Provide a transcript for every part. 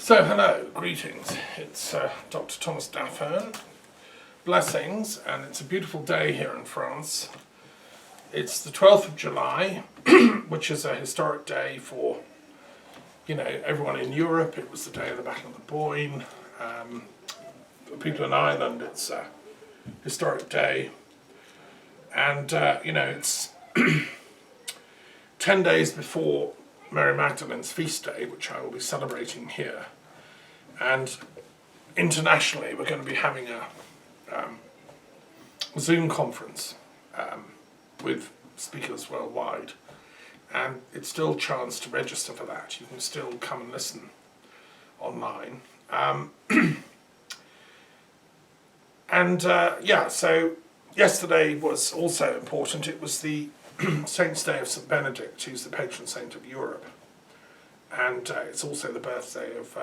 So hello, greetings. It's Dr. Thomas Daffern. Blessings, and it's a beautiful day here in France. It's the 12th of July, which is a historic day for, everyone in Europe. It was the day of the Battle of the Boyne. For people in Ireland, it's a historic day. And, it's 10 days before Mary Magdalene's feast day, which I will be celebrating here. And internationally, we're going to be having a Zoom conference with speakers worldwide. And it's still a chance to register for that. You can still come and listen online. So yesterday was also important. It was the Saint's Day of St. Benedict, who's the patron saint of Europe. And it's also the birthday of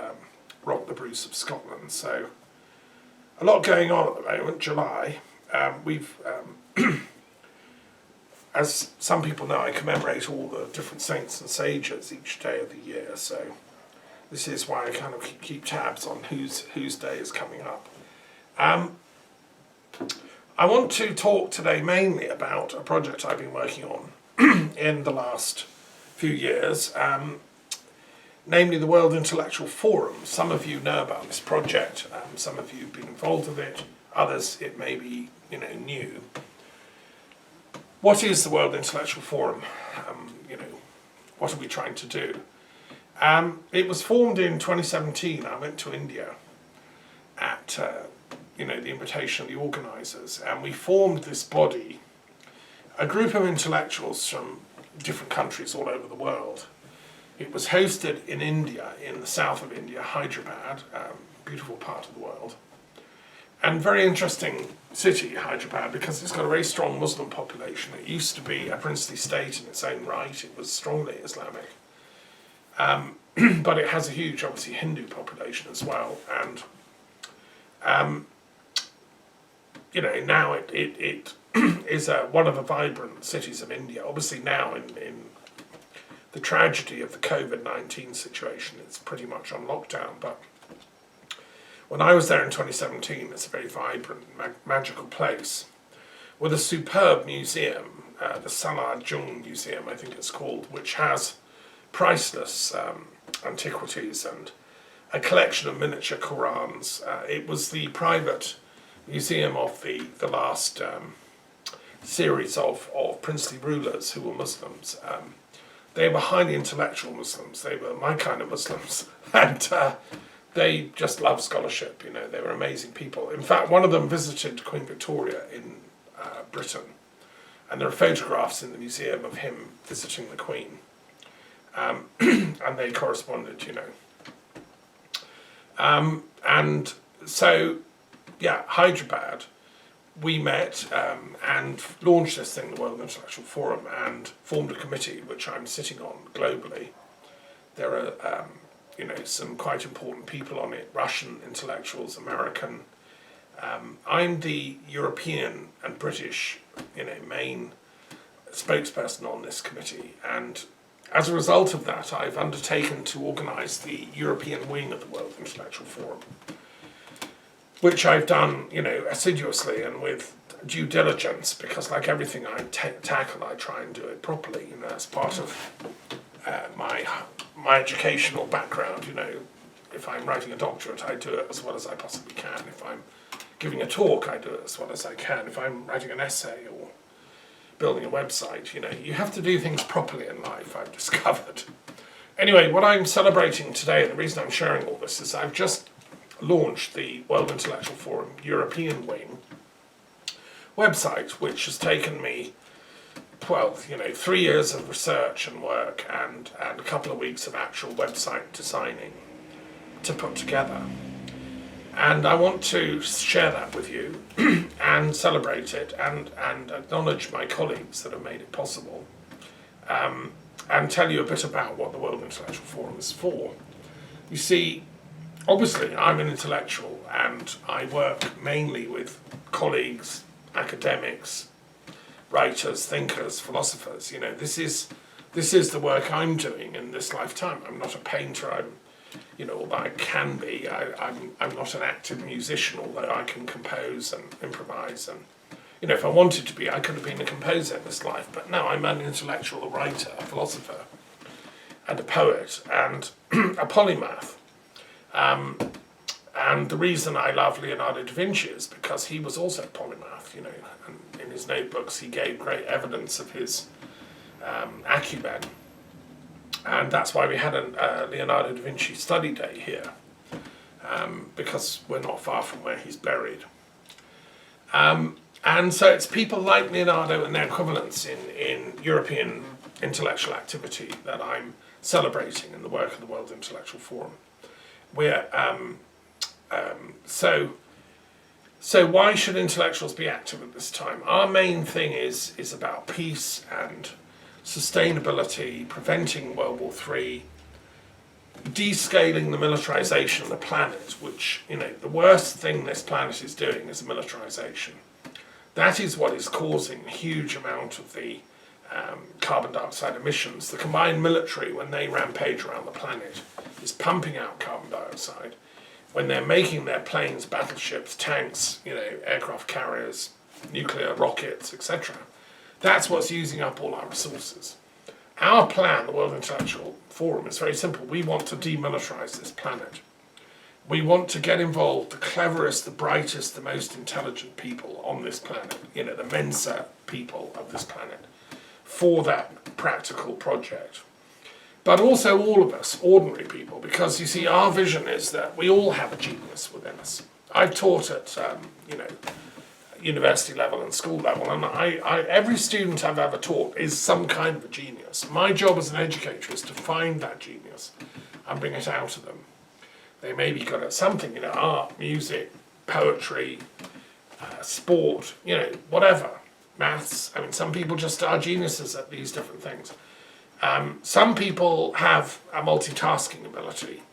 Rock the Bruce of Scotland. So a lot going on at the moment, July. We've, as some people know, I commemorate all the different saints and sages each day of the year. So this is why I kind of keep tabs on whose day is coming up. I want to talk today mainly about a project I've been working on in the last few years, namely the World Intellectual Forum. Some of you know about this project, some of you have been involved with it, others it may be new. What is the World Intellectual Forum? What are we trying to do? It was formed in 2017. I went to India at the invitation of the organisers, and we formed this body, a group of intellectuals from different countries all over the world. It was hosted in India, in the south of India, Hyderabad, beautiful part of the world. And very interesting city, Hyderabad, because it's got a very strong Muslim population. It used to be a princely state in its own right. It was strongly Islamic. But it has a huge, obviously, Hindu population as well. And now it is one of the vibrant cities of India. Obviously now in the tragedy of the COVID-19 situation, it's pretty much on lockdown. But when I was there in 2017, it's a very vibrant, magical place with a superb museum, the Salar Jung Museum, I think it's called, which has priceless antiquities and a collection of miniature Qurans. It was the private museum of the last series of princely rulers who were Muslims. They were highly intellectual Muslims. They were my kind of Muslims, and they just loved scholarship. They were amazing people. In fact, one of them visited Queen Victoria in Britain, and there are photographs in the museum of him visiting the Queen, and they corresponded. And so, Hyderabad, we met and launched this thing, the World Intellectual Forum, and formed a committee which I'm sitting on globally. There are, some quite important people on it, Russian intellectuals, American. I'm the European and British, main spokesperson on this committee, and as a result of that, I've undertaken to organise the European wing of the World Intellectual Forum, which I've done, assiduously and with due diligence, because like everything I tackle, I try and do it properly, as part of my educational background. If I'm writing a doctorate, I do it as well as I possibly can. If I'm giving a talk, I do it as well as I can. If I'm writing an essay or building a website, you have to do things properly in life, I've discovered. Anyway, what I'm celebrating today, and the reason I'm sharing all this, is I've just launched the World Intellectual Forum European Wing website, which has taken me, 3 years of research and work and a couple of weeks of actual website designing to put together. And I want to share that with you and celebrate it and acknowledge my colleagues that have made it possible, and tell you a bit about what the World Intellectual Forum is for. You see, obviously, I'm an intellectual and I work mainly with colleagues, academics, writers, thinkers, philosophers. This is the work I'm doing in this lifetime. I'm not a painter. I'm although I can be. I'm not an active musician, although I can compose and improvise. And, if I wanted to be, I could have been a composer in this life. But no, I'm an intellectual, a writer, a philosopher, and a poet, and a polymath. And the reason I love Leonardo da Vinci is because he was also a polymath, and in his notebooks he gave great evidence of his acumen. And that's why we had a Leonardo da Vinci study day here, because we're not far from where he's buried. And so it's people like Leonardo and their equivalents in European intellectual activity that I'm celebrating in the work of the World Intellectual Forum. So why should intellectuals be active at this time? Our main thing is about peace and sustainability, preventing World War III, descaling the militarization of the planet, which, the worst thing this planet is doing is militarization. That is what is causing a huge amount of the carbon dioxide emissions. The combined military, when they rampage around the planet, is pumping out carbon dioxide. When they're making their planes, battleships, tanks, aircraft carriers, nuclear rockets, etc., that's what's using up all our resources. Our plan, the World Intellectual Forum, is very simple. We want to demilitarize this planet. We want to get involved the cleverest, the brightest, the most intelligent people on this planet, the Mensa people of this planet, for that practical project. But also all of us, ordinary people, because you see, our vision is that we all have a genius within us. I've taught at, university level and school level, and every student I've ever taught is some kind of a genius. My job as an educator is to find that genius and bring it out of them. They may be good at something, art, music, poetry, sport, whatever, maths. Some people just are geniuses at these different things. Some people have a multitasking ability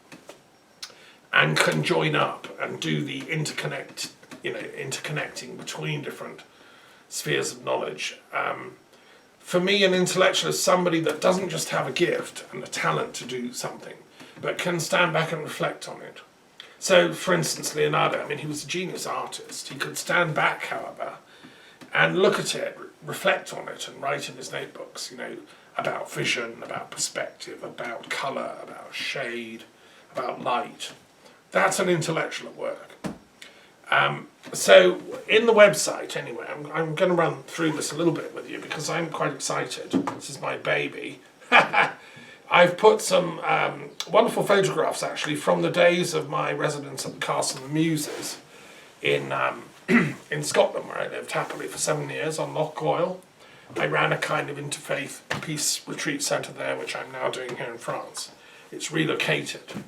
and can join up and do the interconnecting between different spheres of knowledge. For me, an intellectual is somebody that doesn't just have a gift and a talent to do something, but can stand back and reflect on it. So, for instance, Leonardo, he was a genius artist. He could stand back, however, and look at it, reflect on it, and write in his notebooks, about vision, about perspective, about colour, about shade, about light. That's an intellectual at work. So in the website, anyway, I'm going to run through this a little bit with you because I'm quite excited. This is my baby. I've put some wonderful photographs, actually, from the days of my residence at the Castle of the Muses in in Scotland, where I lived happily for 7 years on Loch Goyle. I ran a kind of interfaith peace retreat centre there, which I'm now doing here in France. It's relocated.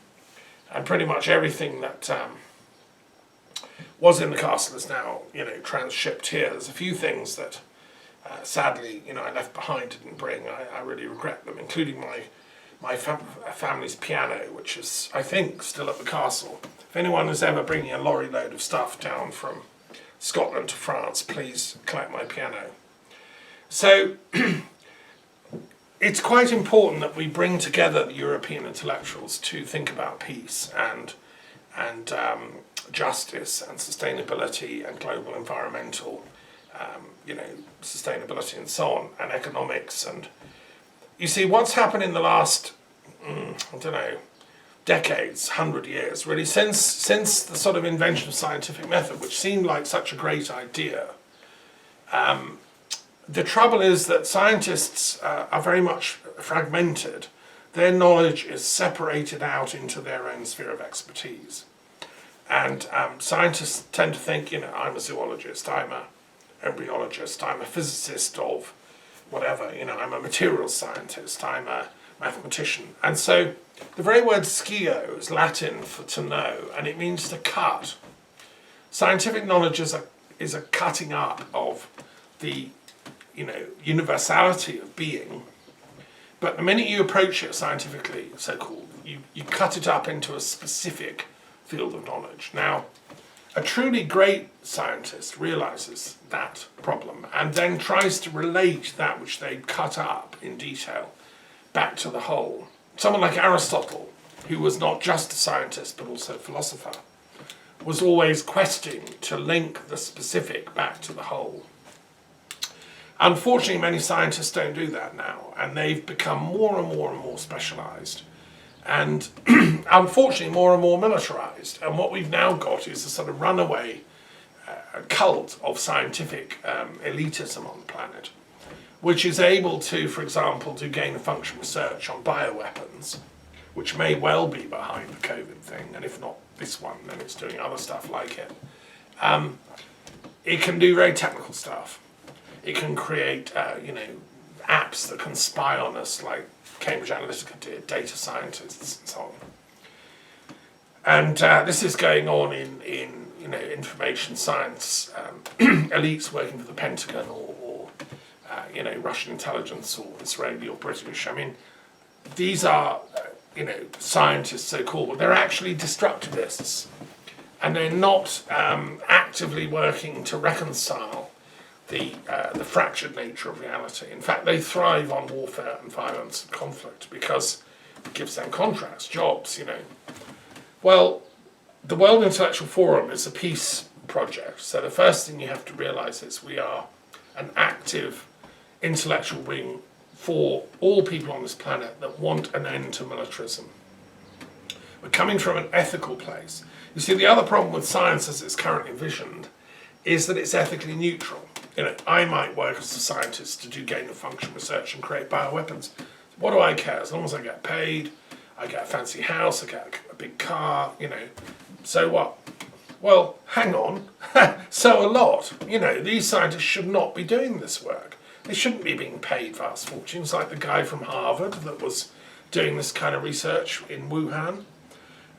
And pretty much everything that was in the castle is now, transshipped here. There's a few things that, sadly, I left behind, didn't bring. I really regret them, including my family's piano, which is, I think, still at the castle. If anyone is ever bringing a lorry load of stuff down from Scotland to France, please collect my piano. So it's quite important that we bring together the European intellectuals to think about peace and justice and sustainability and global environmental, sustainability and so on, and economics. And you see, what's happened in the last, decades, 100 years, really, since the sort of invention of scientific method, which seemed like such a great idea. The trouble is that scientists are very much fragmented. Their knowledge is separated out into their own sphere of expertise. And scientists tend to think, I'm a zoologist, I'm an embryologist, I'm a physicist of whatever, I'm a materials scientist, I'm a mathematician. And so the very word scio is Latin for to know, and it means to cut. Scientific knowledge is a cutting up of the universality of being, but the minute you approach it scientifically, so-called, you cut it up into a specific field of knowledge. Now, a truly great scientist realizes that problem and then tries to relate that which they cut up in detail back to the whole. Someone like Aristotle who was not just a scientist but also a philosopher, was always questing to link the specific back to the whole. Unfortunately, many scientists don't do that now, and they've become more and more specialised, and unfortunately more and more militarised. And what we've now got is a sort of runaway cult of scientific elitism on the planet, which is able to, for example, do gain-of-function research on bioweapons, which may well be behind the COVID thing, and if not this one, then it's doing other stuff like it. It can do very technical stuff. It can create, apps that can spy on us, like Cambridge Analytica did, data scientists and so on. And this is going on in information science, elites working for the Pentagon or Russian intelligence or Israeli or British. I mean, these are, scientists so-called, but they're actually destructivists. And they're not actively working to reconcile the fractured nature of reality. In fact, they thrive on warfare and violence and conflict because it gives them contracts, jobs, Well, the World Intellectual Forum is a peace project, so the first thing you have to realise is we are an active intellectual wing for all people on this planet that want an end to militarism. We're coming from an ethical place. You see, the other problem with science as it's currently envisioned is that it's ethically neutral. I might work as a scientist to do gain-of-function research and create bioweapons. What do I care? As long as I get paid, I get a fancy house, I get a big car, so what? Well, hang on, so a lot. These scientists should not be doing this work. They shouldn't be being paid vast fortunes like the guy from Harvard that was doing this kind of research in Wuhan.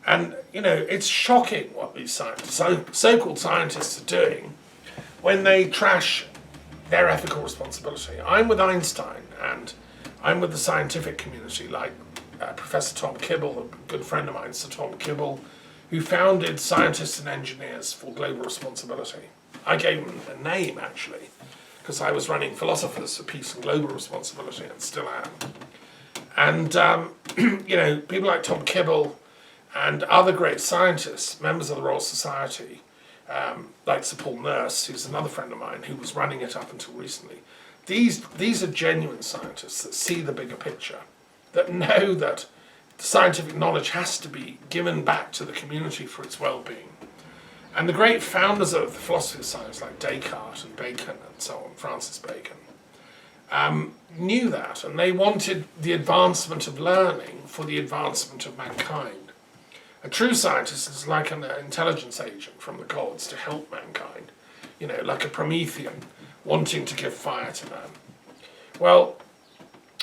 And, it's shocking what these scientists, so-called scientists are doing when they trash their ethical responsibility. I'm with Einstein, and I'm with the scientific community, like Professor Tom Kibble, a good friend of mine, Sir Tom Kibble, who founded Scientists and Engineers for Global Responsibility. I gave him a name, actually, because I was running Philosophers for Peace and Global Responsibility, and still am. And, people like Tom Kibble and other great scientists, members of the Royal Society, like Sir Paul Nurse, who's another friend of mine, who was running it up until recently. These are genuine scientists that see the bigger picture, that know that scientific knowledge has to be given back to the community for its well-being. And the great founders of the philosophy of science, like Descartes and Bacon and so on, Francis Bacon, knew that, and they wanted the advancement of learning for the advancement of mankind. A true scientist is like an intelligence agent from the gods to help mankind, like a Promethean wanting to give fire to man. Well,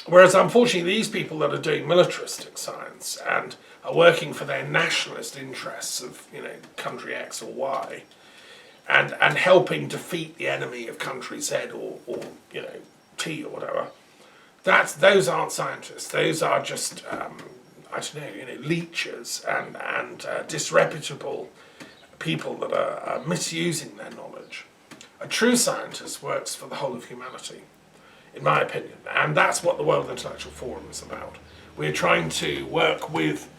whereas unfortunately these people that are doing militaristic science and are working for their nationalist interests of, country X or Y, and helping defeat the enemy of country Z or T or whatever, those aren't scientists. Those are just leeches and disreputable people that are misusing their knowledge. A true scientist works for the whole of humanity, in my opinion, and that's what the World Intellectual Forum is about. We're trying to work with,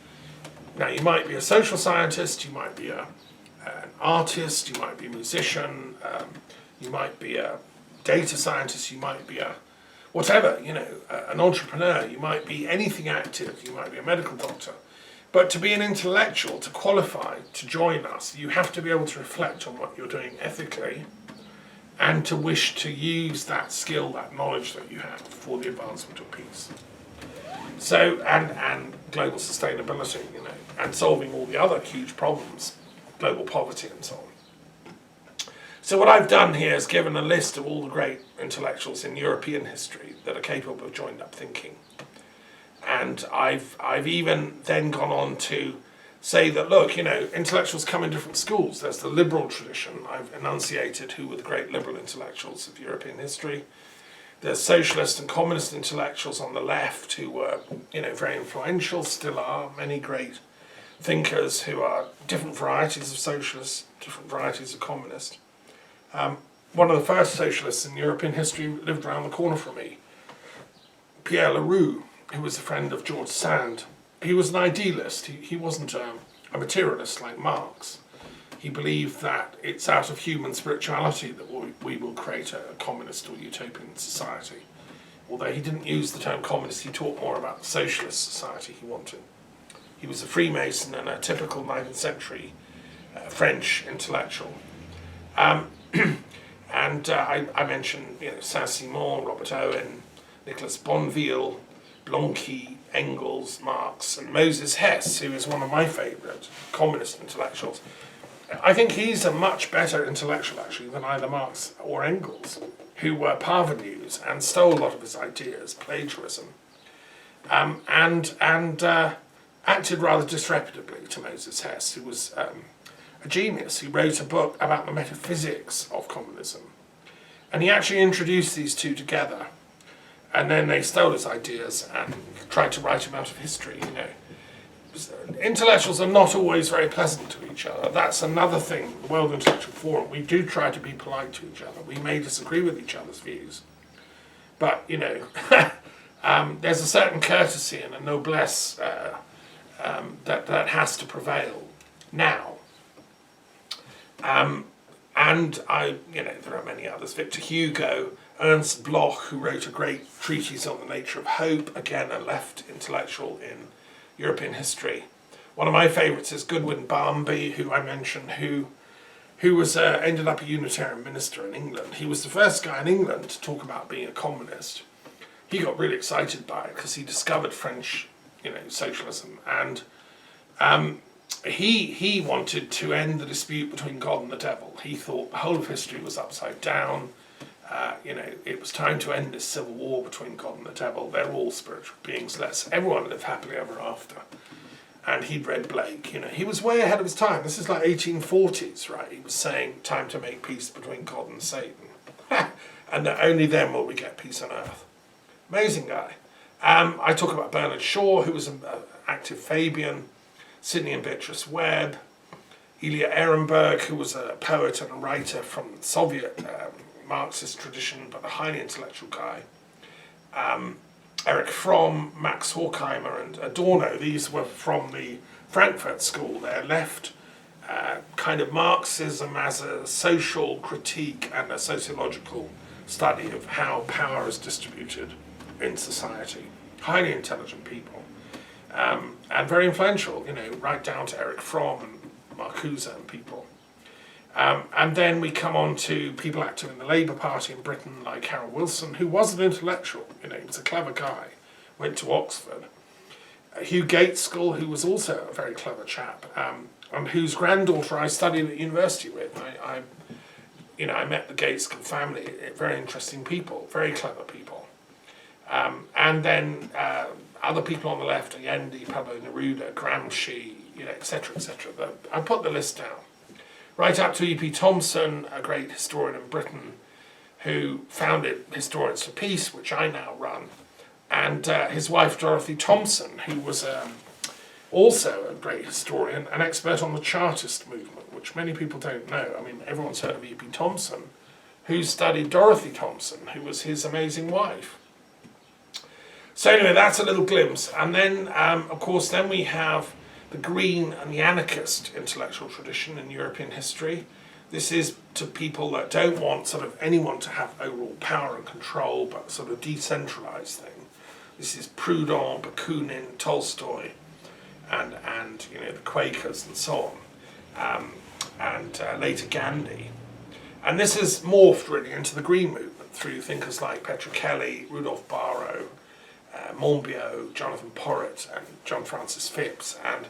now you might be a social scientist, you might be an artist, you might be a musician, you might be a data scientist, you might be a whatever, an entrepreneur, you might be anything active, you might be a medical doctor. But to be an intellectual, to qualify, to join us, you have to be able to reflect on what you're doing ethically and to wish to use that skill, that knowledge that you have for the advancement of peace. So, and global sustainability, and solving all the other huge problems, global poverty and so on. So what I've done here is given a list of all the great intellectuals in European history that are capable of joined-up thinking. And I've even then gone on to say that, look, intellectuals come in different schools. There's the liberal tradition. I've enunciated who were the great liberal intellectuals of European history. There's socialist and communist intellectuals on the left who were, very influential, still are, many great thinkers who are different varieties of socialists, different varieties of communist. One of the first socialists in European history lived around the corner from me, Pierre Leroux, who was a friend of George Sand, he was an idealist. He wasn't a materialist like Marx. He believed that it's out of human spirituality that we will create a communist or utopian society. Although he didn't use the term communist, he talked more about the socialist society he wanted. He was a Freemason and a typical 19th century French intellectual. And I mentioned Saint-Simon, Robert Owen, Nicolas Bonville, Blanqui, Engels, Marx, and Moses Hess, who is one of my favourite communist intellectuals. I think he's a much better intellectual, actually, than either Marx or Engels, who were parvenus and stole a lot of his ideas, plagiarism, and acted rather disreputably to Moses Hess, who was a genius. He wrote a book about the metaphysics of communism. And he actually introduced these two together. And then they stole his ideas and tried to write him out of history, Intellectuals are not always very pleasant to each other. That's another thing, the World Intellectual Forum. We do try to be polite to each other. We may disagree with each other's views. But, there's a certain courtesy and a noblesse that has to prevail now. And there are many others. Victor Hugo, Ernst Bloch, who wrote a great treatise on the nature of hope, again a left intellectual in European history. One of my favourites is Goodwin Barmby, who I mentioned, who was ended up a Unitarian minister in England. He was the first guy in England to talk about being a communist. He got really excited by it because he discovered French, socialism, and he wanted to end the dispute between God and the devil. He thought the whole of history was upside down. It was time to end this civil war between God and the devil. They're all spiritual beings. Let's everyone live happily ever after. And he'd read Blake. He was way ahead of his time. This is like 1840s, right? He was saying time to make peace between God and Satan, and that only then will we get peace on earth. Amazing guy. I talk about Bernard Shaw, who was an active Fabian. Sidney and Beatrice Webb, Ilya Ehrenberg, who was a poet and a writer from the Soviet Marxist tradition, but a highly intellectual guy. Erich Fromm, Max Horkheimer, and Adorno. These were from the Frankfurt School. They're left kind of Marxism as a social critique and a sociological study of how power is distributed in society. Highly intelligent people. And very influential, right down to Erich Fromm and Marcuse and people. And then we come on to people active in the Labour Party in Britain, like Harold Wilson, who was an intellectual, he was a clever guy, went to Oxford. Hugh Gaitskell, who was also a very clever chap, and whose granddaughter I studied at university with. I met the Gaitskell family, very interesting people, very clever people. And then other people on the left, Allende, Pablo Neruda, Gramsci, etc., etc. I put the list down. Right up to E.P. Thompson, a great historian in Britain, who founded Historians for Peace, which I now run, and his wife Dorothy Thompson, who was also a great historian, an expert on the Chartist movement, which many people don't know. Everyone's heard of E.P. Thompson, who studied Dorothy Thompson, who was his amazing wife. So anyway, that's a little glimpse. And then, of course, then we have the Green and the anarchist intellectual tradition in European history. This is to people that don't want sort of anyone to have overall power and control, but sort of decentralized thing. This is Proudhon, Bakunin, Tolstoy, and the Quakers and so on, and later Gandhi. And this has morphed really into the Green movement through thinkers like Petra Kelly, Rudolf Barrow, Monbiot, Jonathan Porritt, and John Francis Phipps. And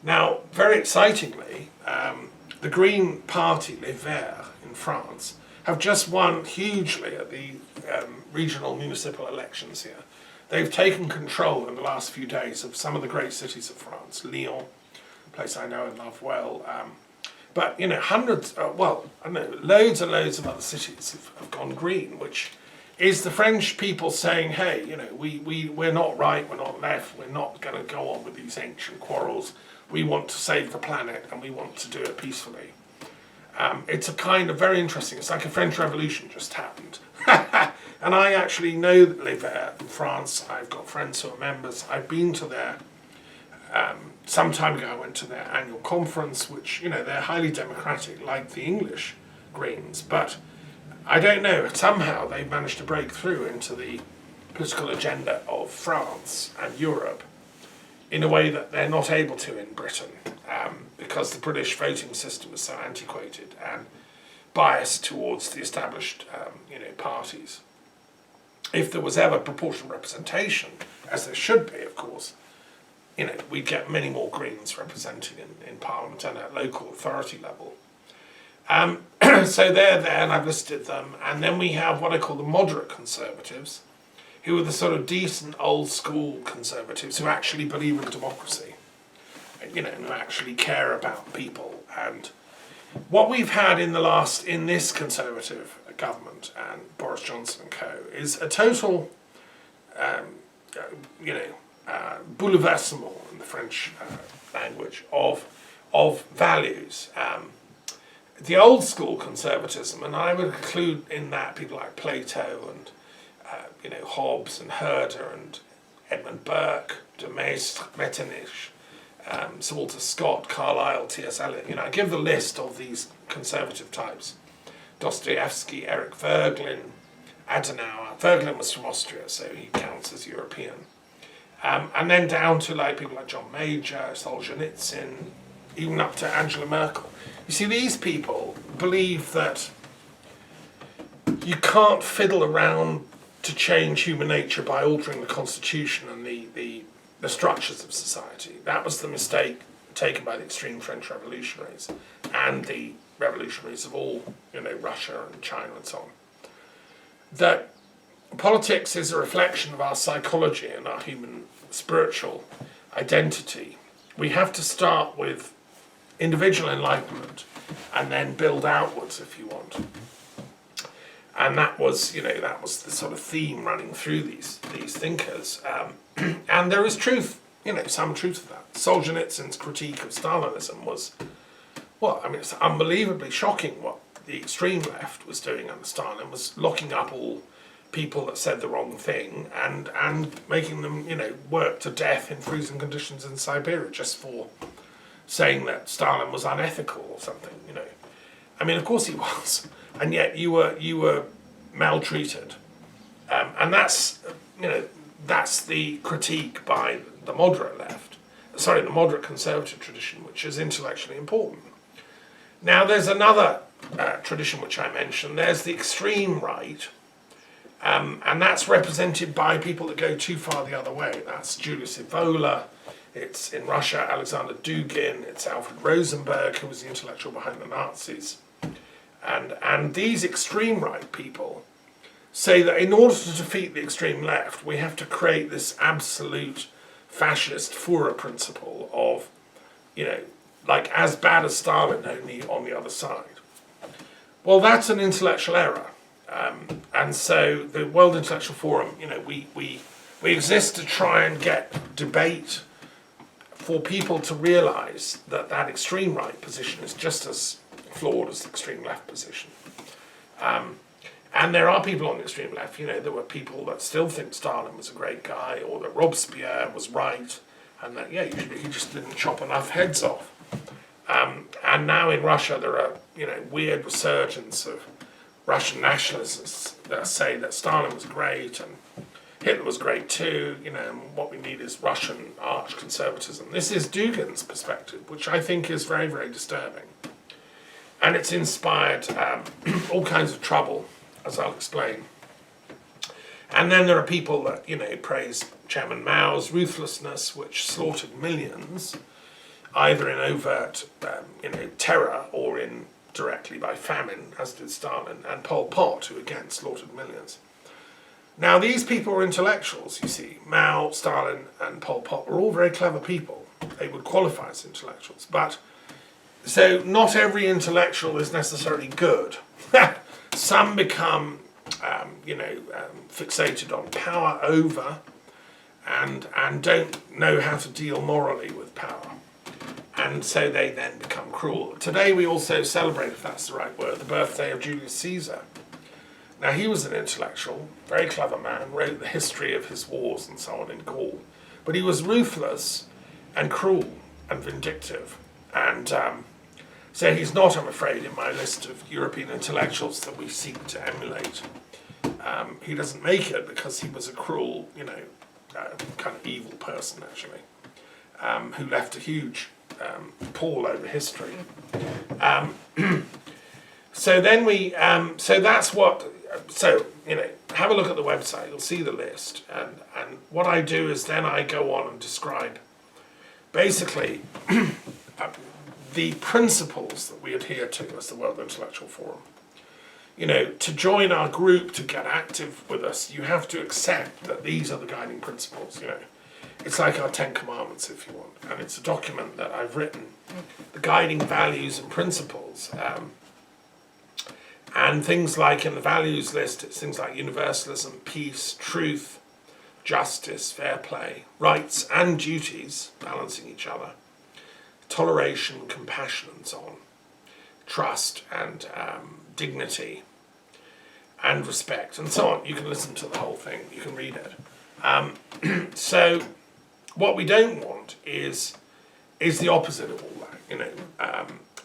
now, very excitingly, the Green Party, Les Verts, in France, have just won hugely at the regional municipal elections here. They've taken control in the last few days of some of the great cities of France, Lyon, a place I know and love well. But, hundreds, loads and loads of other cities have gone green, which is the French people saying, hey, we're not right, we're not left, we're not going to go on with these ancient quarrels. We want to save the planet and we want to do it peacefully. It's a kind of very interesting, it's like a French Revolution just happened. And I actually know Les Verts in France. I've got friends who are members. I've been to their Some time ago I went to their annual conference, which, they're highly democratic, like the English Greens, but I don't know, somehow they've managed to break through into the political agenda of France and Europe in a way that they're not able to in Britain, because the British voting system is so antiquated and biased towards the established parties. If there was ever proportional representation, as there should be, of course, we'd get many more Greens representing in Parliament and at local authority level. So they're there, and I've listed them. And then we have what I call the moderate Conservatives, who are the sort of decent old school Conservatives who actually believe in democracy, and who actually care about people. And what we've had in this Conservative government and Boris Johnson and co is a total, bouleversement in the French language of values. The old school conservatism, and I would include in that people like Plato and Hobbes and Herder and Edmund Burke, de Maistre, Metternich, Sir Walter Scott, Carlyle, T.S. Eliot. I give the list of these conservative types: Dostoevsky, Eric Voegelin, Adenauer. Voegelin was from Austria, so he counts as European. And then down to people like John Major, Solzhenitsyn, even up to Angela Merkel. You see, these people believe that you can't fiddle around to change human nature by altering the constitution and the structures of society. That was the mistake taken by the extreme French revolutionaries and the revolutionaries of all, Russia and China and so on. That politics is a reflection of our psychology and our human spiritual identity. We have to start with individual enlightenment and then build outwards, if you want. And that was the sort of theme running through these thinkers. And there is truth, some truth to that. Solzhenitsyn's critique of Stalinism was, it's unbelievably shocking what the extreme left was doing under Stalin, was locking up all people that said the wrong thing and making them, work to death in freezing conditions in Siberia just for saying that Stalin was unethical or something, Of course he was, and yet you were maltreated, and that's the critique by the moderate left, the moderate conservative tradition, which is intellectually important. Now there's another tradition which I mentioned. There's the extreme right, and that's represented by people that go too far the other way. That's Julius Evola. It's in Russia, Alexander Dugin. It's Alfred Rosenberg, who was the intellectual behind the Nazis. And these extreme right people say that in order to defeat the extreme left, we have to create this absolute fascist Führer principle of, as bad as Stalin, only on the other side. Well, that's an intellectual error. And so the World Intellectual Forum, we exist to try and get debate for people to realise that extreme right position is just as flawed as the extreme left position. And there are people on the extreme left, there were people that still think Stalin was a great guy, or that Robespierre was right, and that, he just didn't chop enough heads off. And now in Russia there are, weird resurgence of Russian nationalists that say that Stalin was great and Hitler was great too, and what we need is Russian arch-conservatism. This is Dugin's perspective, which I think is very, very disturbing. And it's inspired all kinds of trouble, as I'll explain. And then there are people that, praise Chairman Mao's ruthlessness, which slaughtered millions, either in overt, terror or in directly by famine, as did Stalin, and Pol Pot, who again slaughtered millions. Now, these people were intellectuals, you see. Mao, Stalin, and Pol Pot were all very clever people. They would qualify as intellectuals. But, so not every intellectual is necessarily good. Some become, fixated on power over and don't know how to deal morally with power. And so they then become cruel. Today we also celebrate, if that's the right word, the birthday of Julius Caesar. Now, he was an intellectual, very clever man, wrote the history of his wars and so on in Gaul. But he was ruthless, and cruel and vindictive. And so he's not, I'm afraid, in my list of European intellectuals that we seek to emulate. He doesn't make it because he was a cruel, kind of evil person, actually, who left a huge pall over history. So then so that's what, have a look at the website, you'll see the list. And what I do is then I go on and describe basically the principles that we adhere to as the World Intellectual Forum. To join our group, to get active with us, you have to accept that these are the guiding principles, It's like our 10 Commandments, if you want. And it's a document that I've written, the guiding values and principles. And things like in the values list, it's things like universalism, peace, truth, justice, fair play, rights and duties, balancing each other, toleration, compassion and so on, trust and dignity and respect and so on. You can listen to the whole thing, you can read it. So what we don't want is the opposite of all that,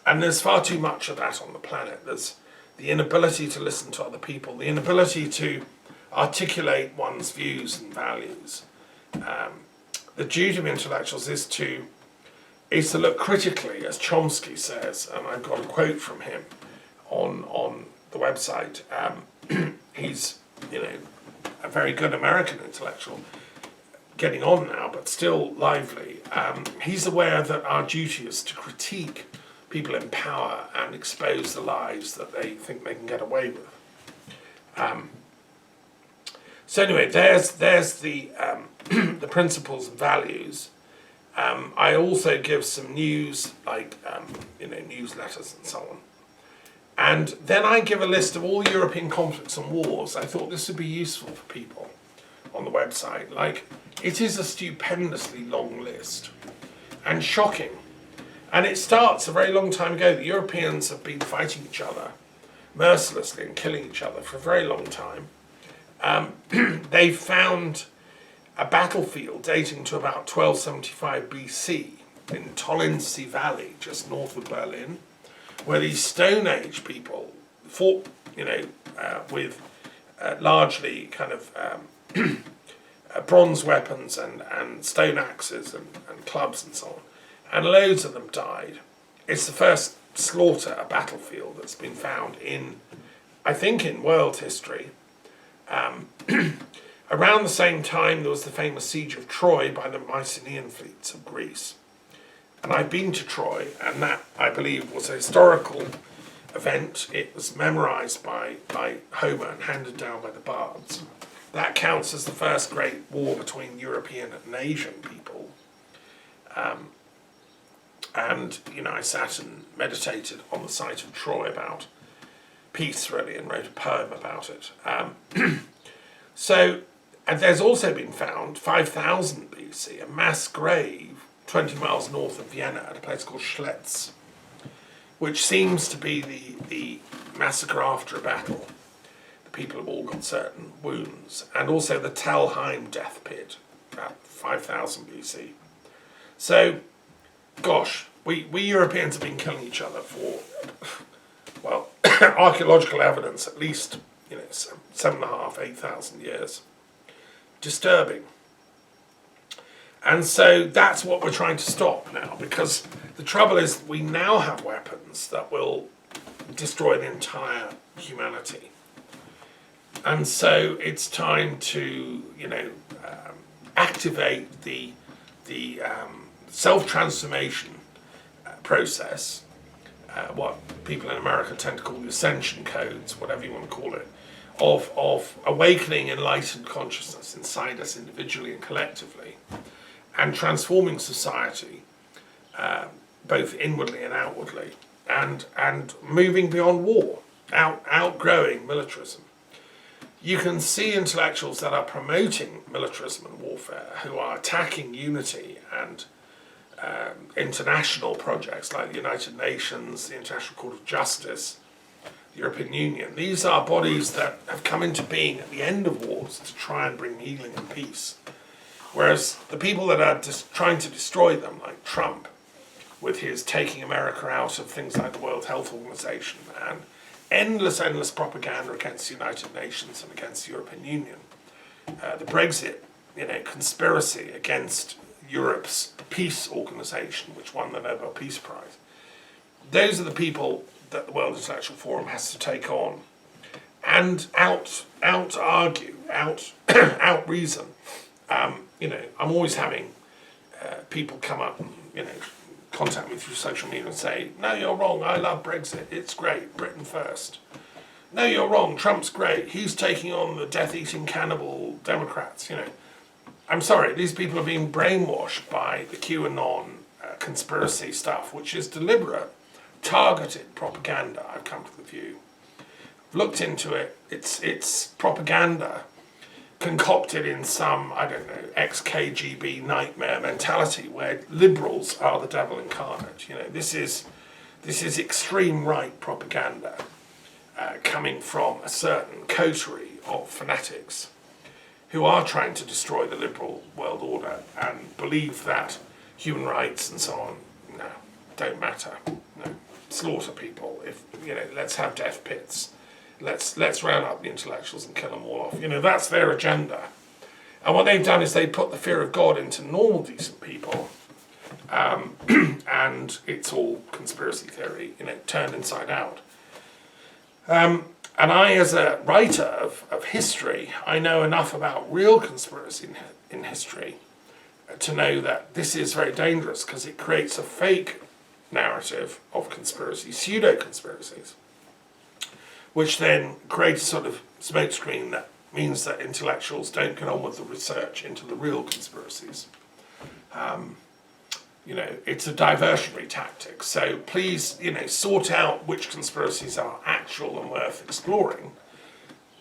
and there's far too much of that on the planet. There's the inability to listen to other people, the inability to articulate one's views and values. The duty of intellectuals is to look critically, as Chomsky says, and I've got a quote from him on the website. He's, a very good American intellectual, getting on now, but still lively. He's aware that our duty is to critique people in power and expose the lies that they think they can get away with. So anyway, there's the the principles and values. I also give some news, like newsletters and so on. And then I give a list of all European conflicts and wars. I thought this would be useful for people on the website. It is a stupendously long list and shocking. And it starts a very long time ago. The Europeans have been fighting each other mercilessly and killing each other for a very long time. They found a battlefield dating to about 1275 BC in Tolinsy Valley, just north of Berlin, where these Stone Age people fought, with largely kind of bronze weapons and stone axes and clubs and so on. And loads of them died. It's the first slaughter, a battlefield that's been found in world history. Around the same time, there was the famous siege of Troy by the Mycenaean fleets of Greece. And I've been to Troy, and that, I believe, was a historical event. It was memorized by Homer and handed down by the bards. That counts as the first great war between European and Asian people. I sat and meditated on the site of Troy about peace, really, and wrote a poem about it. And there's also been found, 5000 BC, a mass grave 20 miles north of Vienna at a place called Schletz, which seems to be the massacre after a battle. The people have all got certain wounds. And also the Talheim death pit, about 5000 BC. So, gosh, we Europeans have been killing each other for, archaeological evidence, at least 7,500, 8,000 years. Disturbing. And so that's what we're trying to stop now, because the trouble is we now have weapons that will destroy the entire humanity. And so it's time to, activate the self-transformation process, what people in America tend to call the ascension codes, whatever you want to call it, of awakening enlightened consciousness inside us individually and collectively, and transforming society, both inwardly and outwardly, and moving beyond war, outgrowing militarism. You can see intellectuals that are promoting militarism and warfare, who are attacking unity and international projects like the United Nations, the International Court of Justice, the European Union. These are bodies that have come into being at the end of wars to try and bring healing and peace. Whereas the people that are just trying to destroy them, like Trump, with his taking America out of things like the World Health Organization and endless propaganda against the United Nations and against the European Union, the Brexit, conspiracy against Europe's peace organization, which won the Nobel Peace Prize. Those are the people that the World Intellectual Forum has to take on and out argue, out reason. I'm always having people come up and contact me through social media and say, "No, you're wrong. I love Brexit. It's great. Britain first." "No, you're wrong. Trump's great. He's taking on the death-eating cannibal Democrats." I'm sorry. These people are being brainwashed by the QAnon conspiracy stuff, which is deliberate, targeted propaganda. I've come to the view. I've looked into it. It's propaganda concocted in some, I don't know, ex-KGB nightmare mentality where liberals are the devil incarnate. This is extreme right propaganda coming from a certain coterie of fanatics who are trying to destroy the liberal world order and believe that human rights and so on, don't matter. Slaughter people. Let's have death pits. Let's round up the intellectuals and kill them all off. That's their agenda. And what they've done is they put the fear of God into normal, decent people. And it's all conspiracy theory, turned inside out. And I, as a writer of history, I know enough about real conspiracy in history to know that this is very dangerous because it creates a fake narrative of conspiracy, pseudo-conspiracies, which then creates a sort of smokescreen that means that intellectuals don't get on with the research into the real conspiracies. It's a diversionary tactic. So please, sort out which conspiracies are actual and worth exploring.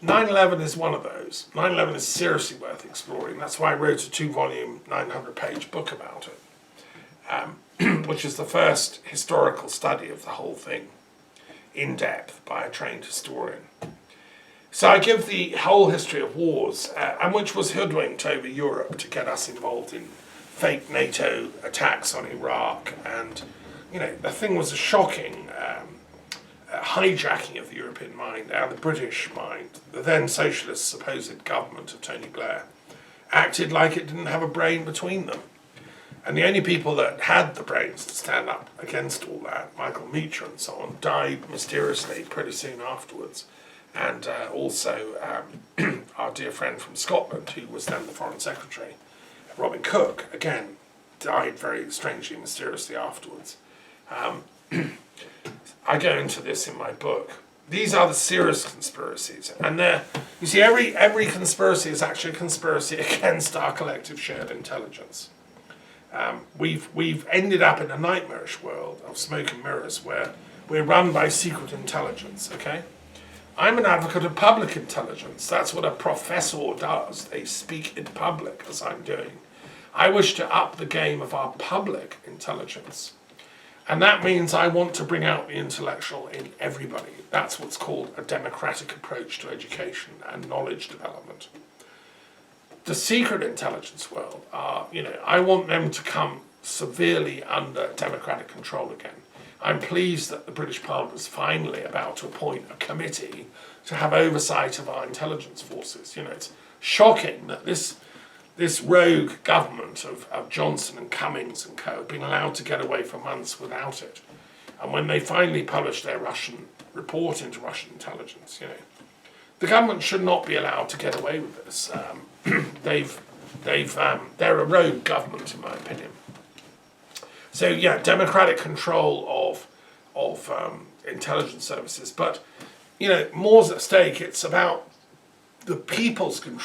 9/11 is one of those. 9/11 is seriously worth exploring. That's why I wrote a 2-volume, 900-page book about it, which is the first historical study of the whole thing, in depth by a trained historian. So I give the whole history of wars, and which was hoodwinked over Europe to get us involved in fake NATO attacks on Iraq, and the thing was a shocking hijacking of the European mind and the British mind. The then socialist supposed government of Tony Blair acted like it didn't have a brain between them. And the only people that had the brains to stand up against all that, Michael Meacher and so on, died mysteriously pretty soon afterwards. And also our dear friend from Scotland, who was then the Foreign Secretary, Robin Cook, again, died very strangely, mysteriously afterwards. I go into this in my book. These are the serious conspiracies. And you see, every conspiracy is actually a conspiracy against our collective shared intelligence. We've ended up in a nightmarish world of smoke and mirrors where we're run by secret intelligence, okay? I'm an advocate of public intelligence. That's what a professor does. They speak in public, as I'm doing. I wish to up the game of our public intelligence. And that means I want to bring out the intellectual in everybody. That's what's called a democratic approach to education and knowledge development. The secret intelligence world I want them to come severely under democratic control again. I'm pleased that the British Parliament is finally about to appoint a committee to have oversight of our intelligence forces. It's shocking that this rogue government of Johnson and Cummings and co have been allowed to get away for months without it. And when they finally published their Russian report into Russian intelligence, the government should not be allowed to get away with this. They're a rogue government, in my opinion. So yeah, democratic control of intelligence services, but more's at stake. It's about the people's control